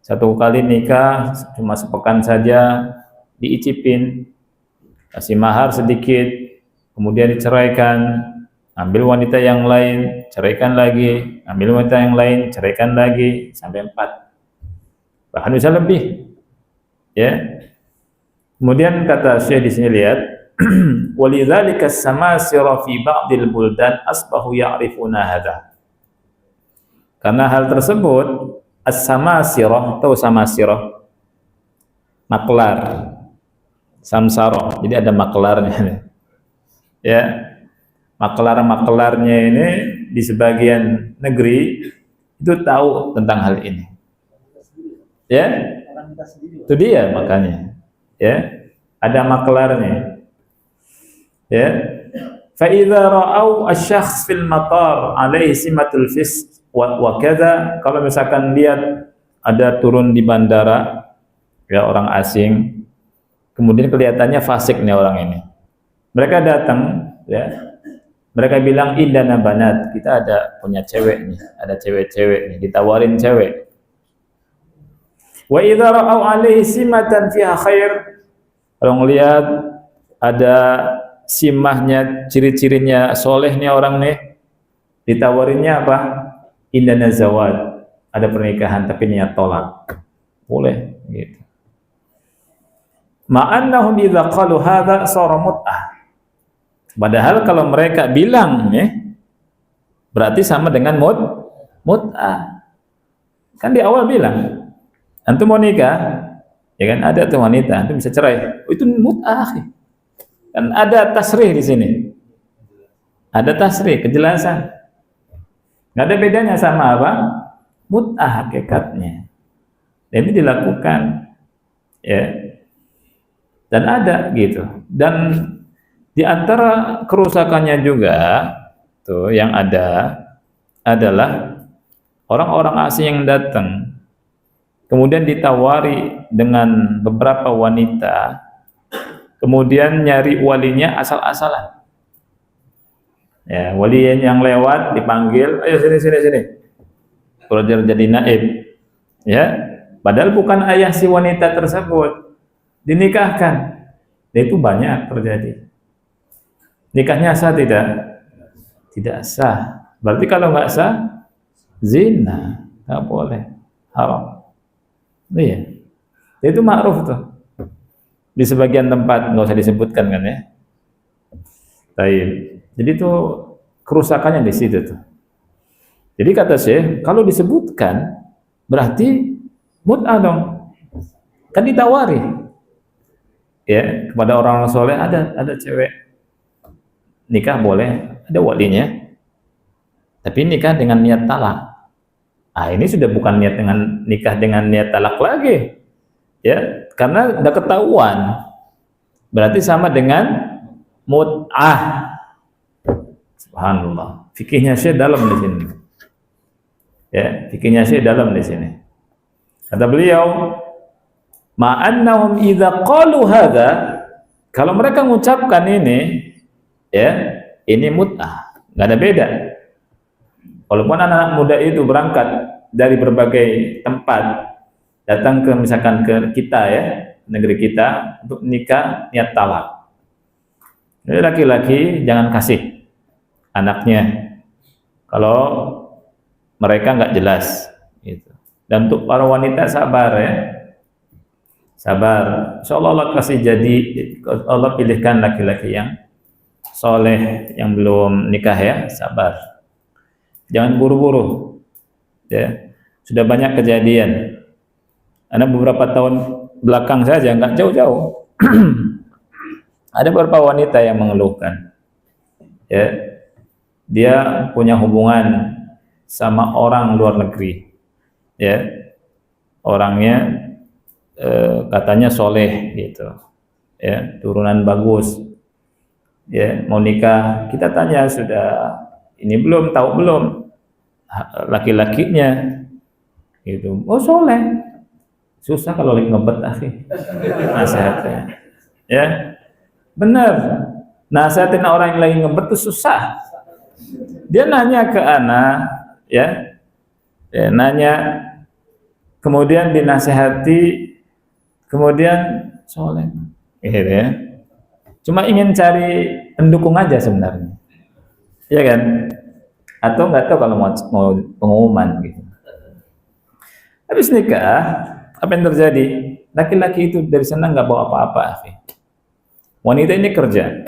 1 kali nikah cuma sepekan saja, diicipin, kasih mahar sedikit, kemudian diceraikan, ambil wanita yang lain, ceraikan lagi, ambil wanita yang lain, ceraikan lagi, sampai 4. Bahkan bisa lebih. Ya. Kemudian kata Syekh di sini lihat, walidzalika as-samasira fi ba'dil buldan asbahu ya'rifuna hadza. Karena hal tersebut as-samasira, tahu samasira? Maklar. Samsara. Jadi ada maklarnya. Ya. Maklar-maklarnya ini di sebagian negeri itu tahu tentang hal ini. Ya, itu dia makanya. Ya, ada maklarnya. Ya, fa idza ra'au asy-syakhs fil matar alaihi simatul fisq wa kadza, kalau misalkan lihat ada turun di bandara ya orang asing, kemudian kelihatannya fasik nih orang ini. Mereka datang ya. Mereka bilang indana banat, kita ada punya cewek nih, ada cewek-cewek nih, ditawarin cewek. Wa idza ra'au alaihi simatan fiha khair, kalau ngelihat ada simahnya, ciri-cirinya soleh nih orang nih, ditawarinnya apa? Indana zawad, ada pernikahan tapi niat tolak, boleh gitu. Ma'annahum idza qalu hadza sara mut'ah, padahal kalau mereka bilang nih berarti sama dengan mut'ah. Kan di awal bilang antum mau nikah, ya kan, ada tuh wanita, antum bisa cerai. Oh, itu mut'ah. Kan ada tasrih di sini. Ada tasrih, kejelasan. Enggak ada bedanya sama apa? Mut'ah hakikatnya. Dan ini dilakukan ya. Dan ada gitu. Dan di antara kerusakannya juga tuh yang ada adalah orang-orang asing yang datang kemudian ditawari dengan beberapa wanita, kemudian nyari walinya asal-asalan. Ya, wali yang lewat dipanggil, ayo sini. Belajar jadi naib. Ya, padahal bukan ayah si wanita tersebut, dinikahkan. Dan itu banyak terjadi. Nikahnya sah tidak? Tidak sah. Berarti kalau nggak sah, zina, nggak boleh, haram. Iya, itu ma'ruf tuh. Di sebagian tempat nggak usah disebutkan kan ya. Baik. Jadi itu kerusakannya di situ tuh. Jadi kata Syekh, kalau disebutkan berarti mut'ah dong. Kan ditawari. Ya, kepada orang-orang soleh ada cewek nikah boleh, ada walinya. Tapi nikah dengan niat talak. Ah, ini sudah bukan niat dengan nikah dengan niat talak lagi, ya, karena udah ketahuan. Berarti sama dengan mut'ah. Subhanallah. Fikihnya Syekh dalam di sini. Ya, fikihnya Syekh dalam di sini. Kata beliau, ma'annahum idza qalu hadza, kalau mereka mengucapkan ini, ya, ini mut'ah, enggak ada beda. Walaupun anak-anak muda itu berangkat dari berbagai tempat, datang ke misalkan ke kita ya, negeri kita untuk nikah niat talak. Jadi laki-laki jangan kasih anaknya kalau mereka nggak jelas gitu. Dan untuk para wanita sabar ya, sabar. Insya Allah Allah kasih jadi, Allah pilihkan laki-laki yang soleh, yang belum nikah ya, sabar. Jangan buru-buru ya. Sudah banyak kejadian. Ada beberapa tahun belakang saja, nggak jauh-jauh. Ada beberapa wanita yang mengeluhkan, ya, dia punya hubungan sama orang luar negeri, ya, orangnya katanya soleh gitu, ya, turunan bagus, ya, mau nikah. Kita tanya sudah ini belum, tahu belum laki-lakinya, gitu. Oh soleh. Susah kalau lagi ngebet nasihatnya, ya benar. Nasihatin orang yang lagi ngebet itu susah. Dia nanya ke anak, ya, nanya, kemudian dinasihati, kemudian soleh, gitu ya. Cuma ingin cari pendukung aja sebenarnya, ya kan? Atau nggak tahu kalau mau pengumuman gitu. Habis nikah, apa yang terjadi? Laki-laki itu dari sana nggak bawa apa-apa, akhi. Wanita ini kerja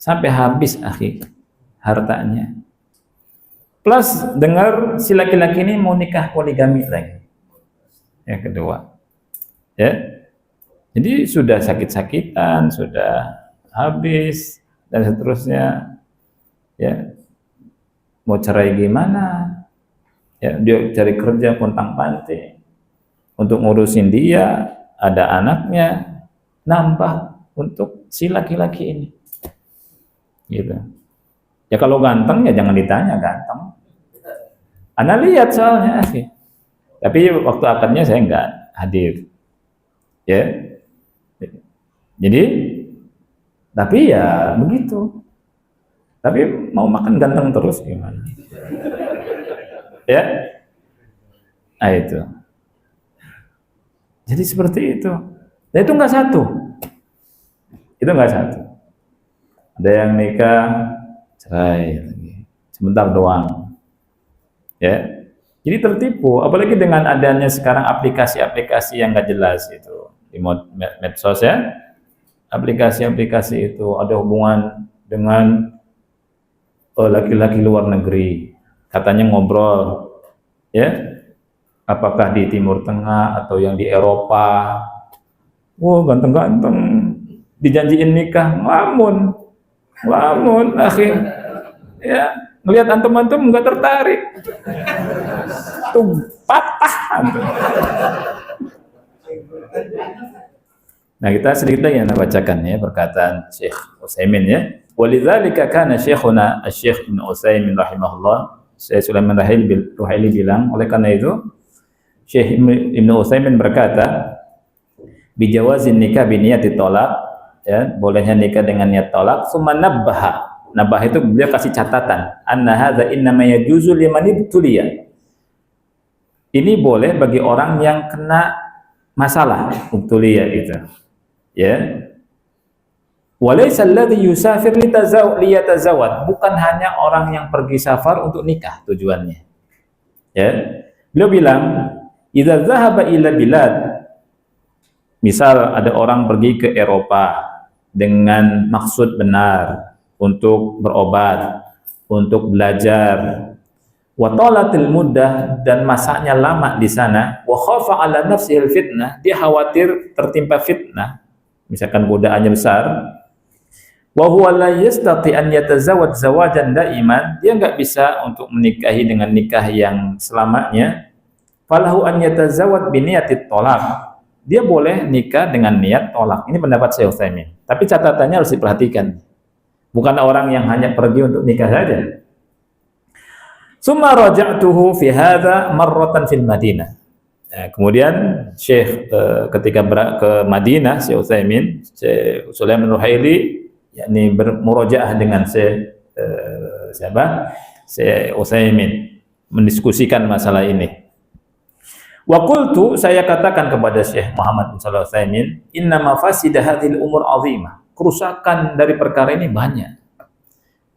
sampai habis, akhi, hartanya. Plus dengar si laki-laki ini mau nikah poligami lagi. Yang kedua, ya. Jadi sudah sakit-sakitan, sudah habis dan seterusnya, ya. Mau cerai gimana? Ya, dia cari kerja pontang-panting untuk ngurusin dia, ada anaknya, nambah untuk si laki-laki ini, gitu. Ya kalau ganteng ya jangan ditanya ganteng. Anda lihat soalnya sih. Tapi waktu akadnya saya nggak hadir, ya. Jadi, tapi ya begitu. Tapi mau makan ganteng terus gimana? Ya, nah itu. Jadi seperti itu. Dan itu nggak satu. Itu nggak satu. Ada yang nikah cerai lagi, sebentar doang. Ya. Jadi tertipu, apalagi dengan adanya sekarang aplikasi-aplikasi yang nggak jelas itu di medsos ya. Aplikasi-aplikasi itu ada hubungan dengan laki-laki luar negeri. Katanya ngobrol, ya, apakah di Timur Tengah atau yang di Eropa. Wow, ganteng-ganteng, dijanjiin nikah, ngelamun, akhir, ya, ngelihat antum-antum nggak tertarik, tuh patah antum. Nah kita sedikit lagi yang bacakan ya perkataan Syekh Utsaimin ya. Walidzalika kana Syekhuna Asy-Syekh Ibnu Utsaimin rahimahullah, Syekh Sulaiman Ruhaili bilang, oleh karena itu Syekh Ibnu Utsaimin berkata, bijawazin nikah biniyati tolak, ya, bolehnya nikah dengan niat tolak. Summa nabbaha, nabah itu beliau kasih catatan, anna hadza innama yajuzu liman ibtuliya, ini boleh bagi orang yang kena masalah ibtuliya itu, ya. Walaysa alladhi yusafir liyatazawwad, bukan hanya orang yang pergi safar untuk nikah tujuannya, ya. Beliau bilang, idza dzahaba ila bilad, misal ada orang pergi ke Eropa dengan maksud benar untuk berobat, untuk belajar, wa talatil muddah, dan masanya lama di sana, wa khafa ala nafsihil fitnah, dia khawatir tertimpa fitnah, misalkan godaannya besar, wa huwa la yastati an yatazawwaj zawajan daiman, dia enggak bisa untuk menikahi dengan nikah yang selamanya, falahu an yatazawwaj bi niyatit thalaq, dia boleh nikah dengan niat tolak. Ini pendapat Syekh Utsaimin. Tapi catatannya harus diperhatikan. Bukan orang yang hanya pergi untuk nikah saja. Summa raja'tuhu fi hadza marratan fil Madinah. Nah, kemudian Syekh ketika ke Madinah, Syekh Utsaimin, Syekh Sulaiman Ruhaili, yakni bermurojaah dengan Syekh siapa? Syekh Utsaimin. mendiskusikan masalah ini. Wa qultu, saya katakan kepada Syekh Muhammad bin Shalih Al-Utsaimin, inna mafasid hadhil umur azimah. Kerusakan dari perkara ini banyak.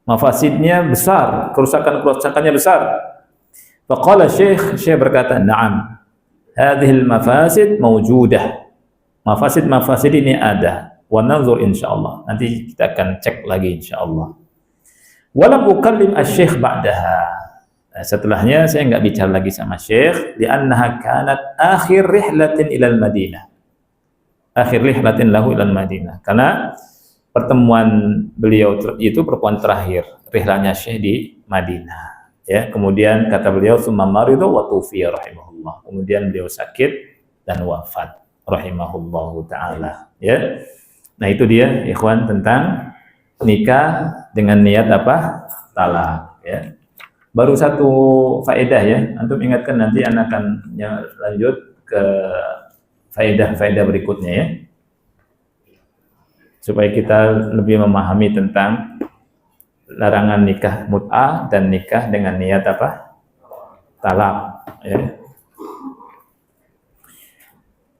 Mafasidnya besar, kerusakannya besar. Faqala Syekh berkata, "Na'am. Hadhil mafasid mawjudah." Mafasid ini ada. Wa nanzur insyaallah. Nanti kita akan cek lagi insyaallah. Walam ukallim asy-syekh ba'daha. Nah, setelahnya saya enggak bicara lagi sama Syekh, li'annaha kanat akhir rihlatin ilal Madinah. Akhir rihlatin lahu ilal Madinah. Karena pertemuan beliau itu pertemuan terakhir rihlanya Syekh di Madinah. Ya, kemudian kata beliau summa maridu wa tufiya rahimahullah. Kemudian beliau sakit dan wafat rahimahullahu taala, ya. Nah, itu dia ikhwan tentang nikah dengan niat apa? Talak, ya. Baru satu faedah ya. Antum ingatkan nanti anak akan lanjut ke faedah-faedah berikutnya ya. Supaya kita lebih memahami tentang larangan nikah mut'ah dan nikah dengan niat apa? Talak, ya.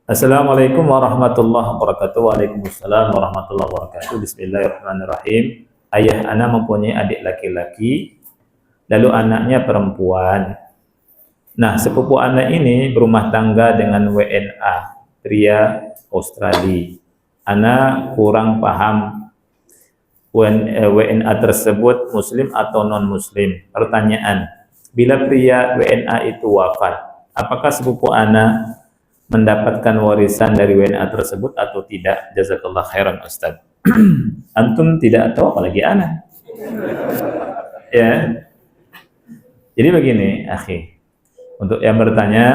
Assalamualaikum warahmatullahi wabarakatuh. Waalaikumsalam warahmatullahi wabarakatuh. Bismillahirrahmanirrahim. Ayah ana mempunyai adik laki-laki, lalu anaknya perempuan. Nah, sepupu anak ini berumah tangga dengan WNA, pria Australia. Ana kurang paham WNA tersebut muslim atau non-muslim. Pertanyaan, bila pria WNA itu wafat, apakah sepupu ana mendapatkan warisan dari WNA tersebut atau tidak? Jazakallah khairan Ustaz. Antum tidak tahu, apalagi ana. Ya. Jadi begini, akhi. Untuk yang bertanya,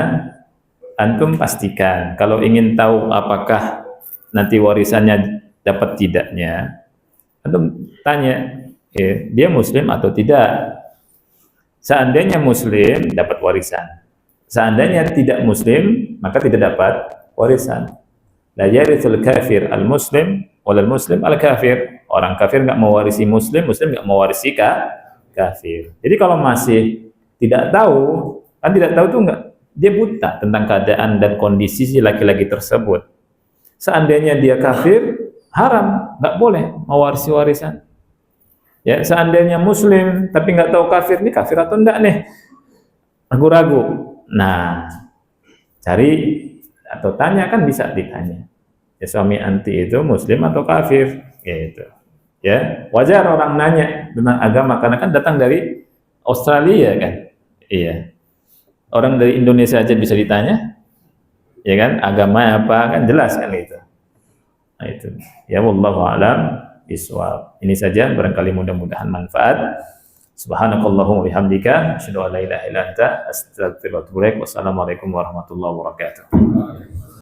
antum pastikan kalau ingin tahu apakah nanti warisannya dapat tidaknya, antum tanya, dia muslim atau tidak. Seandainya muslim, dapat warisan. Seandainya tidak muslim, maka tidak dapat warisan. La yarithul kafir al-muslim wal muslim al-kafir. Orang kafir enggak mewarisi muslim, muslim enggak mewarisi kafir. Jadi kalau masih tidak tahu, kan tidak tahu itu enggak, dia buta tentang keadaan dan kondisi si laki-laki tersebut. Seandainya dia kafir, haram, enggak boleh mewarisi warisan. Ya, seandainya muslim tapi enggak tahu kafir, ini kafir atau enggak nih? Ragu-ragu. Nah, cari atau tanya, kan bisa ditanya. Ya, suami anti itu muslim atau kafir? Gitu. Ya, wajar orang nanya tentang agama karena kan datang dari Australia kan. Iya. Orang dari Indonesia aja bisa ditanya. Ya kan, agama apa kan jelas kan itu. Nah, itu. Ya wallahu a'lam bishawab. Ini saja, barangkali mudah-mudahan manfaat. Subhanakallahumma bihamdika asyhadu an la ilaha illa anta astaghfiruka wa atubu ilaik. Wassalamualaikum warahmatullahi wabarakatuh.